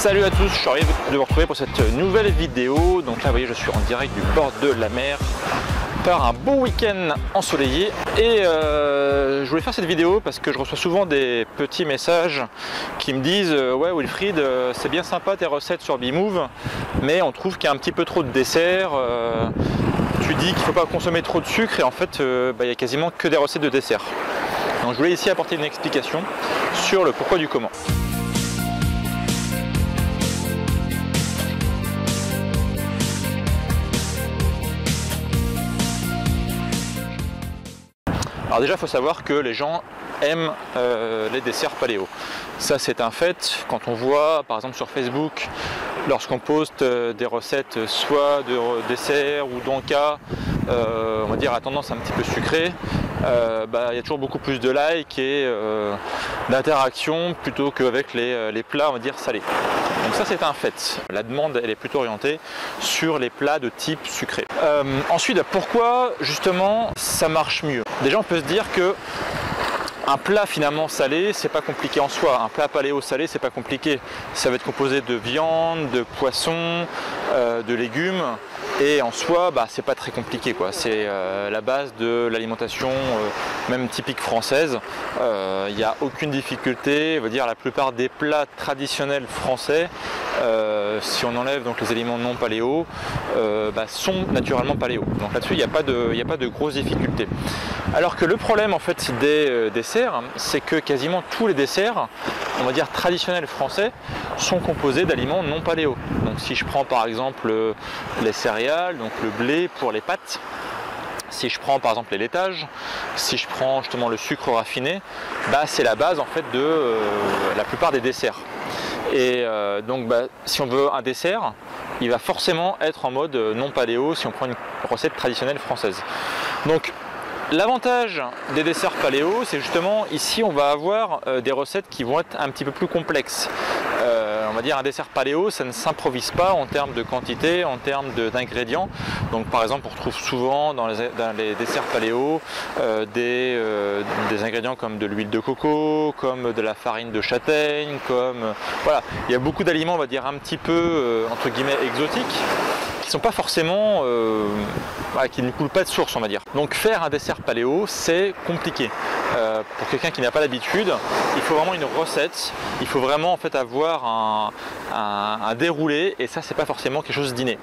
Salut à tous, je suis ravi de vous retrouver pour cette nouvelle vidéo. Donc là, vous voyez, je suis en direct du bord de la mer par un beau week-end ensoleillé. Et je voulais faire cette vidéo parce que je reçois souvent des petits messages qui me disent ouais Wilfried, c'est bien sympa tes recettes sur Bmove, mais on trouve qu'il y a un petit peu trop de desserts. Tu dis qu'il ne faut pas consommer trop de sucre et en fait, il n'y a quasiment que des recettes de desserts. Donc je voulais ici apporter une explication sur le pourquoi du comment. Alors déjà, il faut savoir que les gens aiment les desserts paléo. Ça, c'est un fait. Quand on voit, par exemple, sur Facebook, lorsqu'on poste des recettes soit de desserts ou d'encas, on va dire à tendance un petit peu sucrée, il y a toujours beaucoup plus de likes et d'interactions plutôt qu'avec les plats, on va dire, salés. Donc ça, c'est un fait. La demande, elle est plutôt orientée sur les plats de type sucré. Ensuite, pourquoi justement ça marche mieux? Déjà, on peut se dire que un plat finalement salé, c'est pas compliqué en soi. Un plat paléo salé, c'est pas compliqué. Ça va être composé de viande, de poisson, de légumes. Et en soi, c'est pas très compliqué, quoi. C'est la base de l'alimentation, même typique française. Il n'y a aucune difficulté. Je veux dire, la plupart des plats traditionnels français, si on enlève donc les aliments non paléo, sont naturellement paléo. Donc là-dessus, il n'y a pas de grosses difficultés. Alors que le problème en fait des desserts, c'est que quasiment tous les desserts, on va dire traditionnels français, sont composés d'aliments non paléo. Donc si je prends par exemple les céréales, donc le blé pour les pâtes, si je prends par exemple les laitages, si je prends justement le sucre raffiné, c'est la base en fait de la plupart des desserts. Et donc si on veut un dessert, il va forcément être en mode non paléo si on prend une recette traditionnelle française. Donc l'avantage des desserts paléo, c'est justement ici on va avoir des recettes qui vont être un petit peu plus complexes. On va dire un dessert paléo, ça ne s'improvise pas en termes de quantité, en termes d'ingrédients. Donc par exemple, on retrouve souvent dans les desserts paléo des ingrédients comme de l'huile de coco, comme de la farine de châtaigne, voilà, il y a beaucoup d'aliments, on va dire un petit peu entre guillemets exotiques, qui ne sont pas forcément, qui ne coulent pas de source, on va dire. Donc faire un dessert paléo, c'est compliqué. Pour quelqu'un qui n'a pas l'habitude, il faut vraiment une recette, il faut vraiment en fait avoir un déroulé, et ça c'est pas forcément quelque chose d'inné.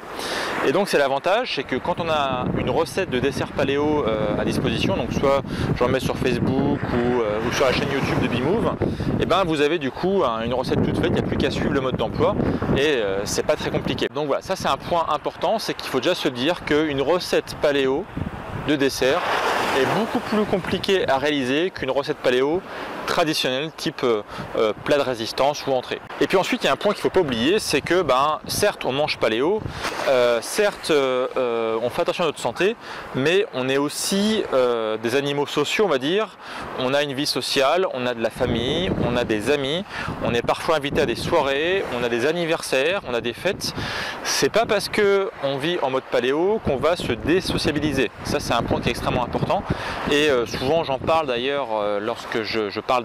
Et donc c'est l'avantage, c'est que quand on a une recette de dessert paléo à disposition, donc soit j'en mets sur Facebook ou sur la chaîne YouTube de Bmove, et vous avez du coup une recette toute faite, il n'y a plus qu'à suivre le mode d'emploi et c'est pas très compliqué. Donc voilà, ça c'est un point important, c'est qu'il faut déjà se dire qu'une recette paléo de dessert est beaucoup plus compliqué à réaliser qu'une recette paléo traditionnelle type plat de résistance ou entrée. Et puis ensuite il y a un point qu'il ne faut pas oublier, c'est que certes on mange paléo, certes on fait attention à notre santé, mais on est aussi des animaux sociaux, on va dire. On a une vie sociale, on a de la famille, on a des amis, on est parfois invité à des soirées, on a des anniversaires, on a des fêtes. C'est pas parce que on vit en mode paléo qu'on va se désociabiliser. Ça c'est un point qui est extrêmement important et souvent j'en parle d'ailleurs lorsque je parle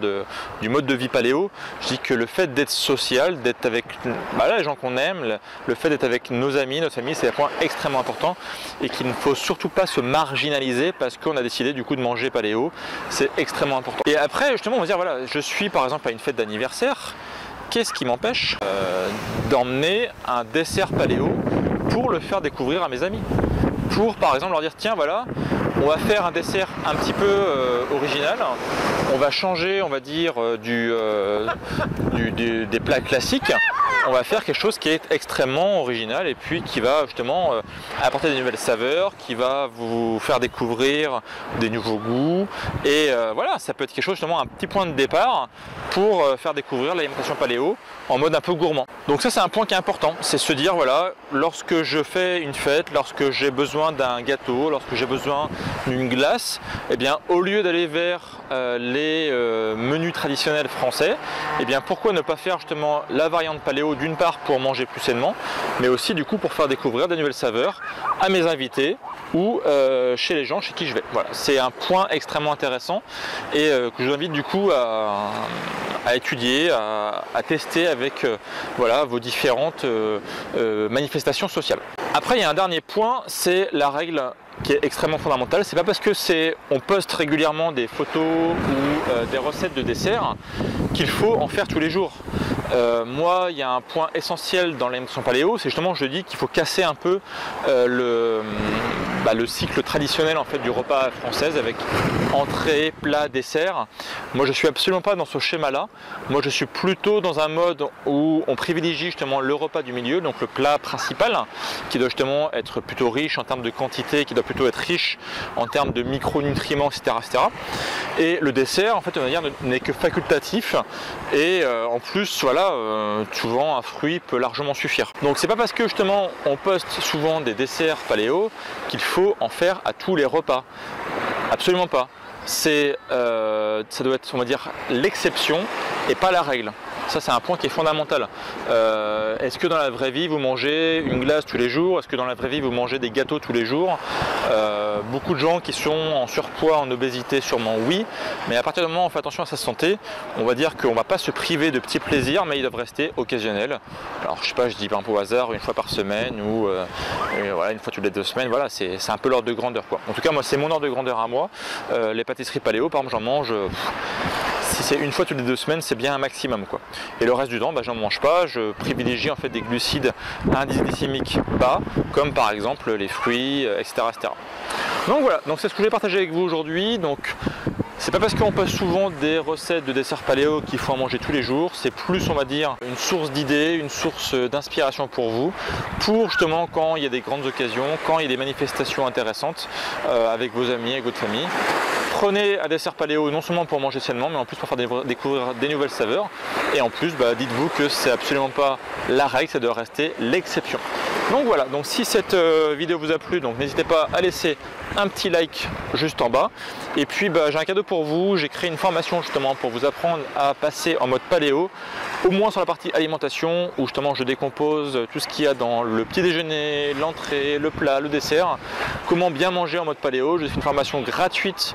du mode de vie paléo. Je dis que le fait d'être social, d'être avec les gens qu'on aime, le fait d'être avec nos amis, notre famille, c'est un point extrêmement important et qu'il ne faut surtout pas se marginaliser parce qu'on a décidé du coup de manger paléo. C'est extrêmement important. Et après justement on va dire voilà, je suis par exemple à une fête d'anniversaire, qu'est-ce qui m'empêche d'emmener un dessert paléo pour le faire découvrir à mes amis? Pour par exemple leur dire tiens voilà, on va faire un dessert un petit peu original, on va changer on va dire des plats classiques, on va faire quelque chose qui est extrêmement original et puis qui va justement apporter des nouvelles saveurs, qui va vous faire découvrir des nouveaux goûts et voilà, ça peut être quelque chose justement un petit point de départ pour faire découvrir l'alimentation paléo en mode un peu gourmand. Donc ça c'est un point qui est important, c'est se dire voilà, lorsque je fais une fête, lorsque j'ai besoin d'un gâteau, lorsque j'ai besoin d'une glace, et bien au lieu d'aller vers les menus traditionnels français, et bien pourquoi ne pas faire justement la variante paléo, d'une part pour manger plus sainement, mais aussi du coup pour faire découvrir des nouvelles saveurs à mes invités ou chez les gens chez qui je vais. Voilà, c'est un point extrêmement intéressant et que je vous invite du coup à étudier, à tester avec voilà, vos différentes manifestations sociales. Après, il y a un dernier point, c'est la règle qui est extrêmement fondamentale. C'est pas parce que on poste régulièrement des photos ou des recettes de desserts qu'il faut en faire tous les jours. Moi, il y a un point essentiel dans l'alimentation paléo, c'est justement, je dis qu'il faut casser un peu le cycle traditionnel en fait du repas français avec entrée, plat, dessert. Moi, je suis absolument pas dans ce schéma-là. Moi, je suis plutôt dans un mode où on privilégie justement le repas du milieu, donc le plat principal, qui doit justement être plutôt riche en termes de quantité, qui doit plutôt être riche en termes de micronutriments, etc., etc. Et le dessert, en fait, on va dire, n'est que facultatif. Et en plus, voilà, souvent un fruit peut largement suffire. Donc, c'est pas parce que justement on poste souvent des desserts paléo qu'il faut en faire à tous les repas. Absolument pas. Ça doit être, on va dire, l'exception et pas la règle. Ça, c'est un point qui est fondamental. Est-ce que dans la vraie vie, vous mangez une glace tous les jours? Est-ce que dans la vraie vie, vous mangez des gâteaux tous les jours? Beaucoup de gens qui sont en surpoids, en obésité, sûrement oui. Mais à partir du moment où on fait attention à sa santé, on va dire qu'on ne va pas se priver de petits plaisirs, mais ils doivent rester occasionnels. Alors, je sais pas, je dis un peu au hasard, une fois par semaine ou voilà, une fois toutes les 2 semaines. Voilà, c'est un peu l'ordre de grandeur, quoi. En tout cas, moi, c'est mon ordre de grandeur à moi. Les pâtisseries paléo, par exemple, j'en mange. Si c'est une fois toutes les 2 semaines, c'est bien un maximum, quoi. Et le reste du temps, j'en mange pas. Je privilégie en fait des glucides à indice glycémique bas, comme par exemple les fruits, etc., etc. Donc voilà, donc c'est ce que je voulais partager avec vous aujourd'hui. Donc c'est pas parce qu'on poste souvent des recettes de desserts paléo qu'il faut en manger tous les jours. C'est plus, on va dire, une source d'idées, une source d'inspiration pour vous, pour justement quand il y a des grandes occasions, quand il y a des manifestations intéressantes avec vos amis, avec votre famille. Prenez un dessert paléo non seulement pour manger sainement, mais en plus pour faire découvrir des nouvelles saveurs. Et en plus, dites-vous que c'est absolument pas la règle, ça doit rester l'exception. Donc voilà, donc si cette vidéo vous a plu, donc n'hésitez pas à laisser un petit like juste en bas. Et puis j'ai un cadeau pour vous, j'ai créé une formation justement pour vous apprendre à passer en mode paléo, au moins sur la partie alimentation, où justement je décompose tout ce qu'il y a dans le petit déjeuner, l'entrée, le plat, le dessert, comment bien manger en mode paléo. Je fais une formation gratuite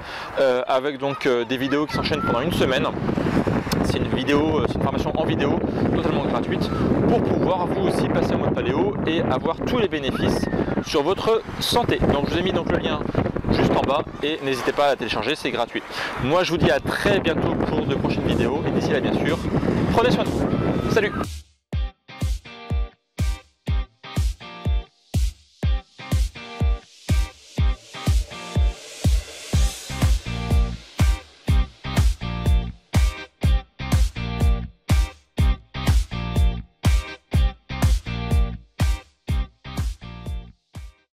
avec donc des vidéos qui s'enchaînent pendant une semaine. C'est une formation en vidéo totalement gratuite pour pouvoir vous aussi passer en mode paléo et avoir tous les bénéfices sur votre santé. Donc je vous ai mis donc le lien juste en bas et n'hésitez pas à la télécharger, c'est gratuit. Moi je vous dis à très bientôt pour de prochaines vidéos et d'ici là bien sûr, prenez soin de vous. Salut!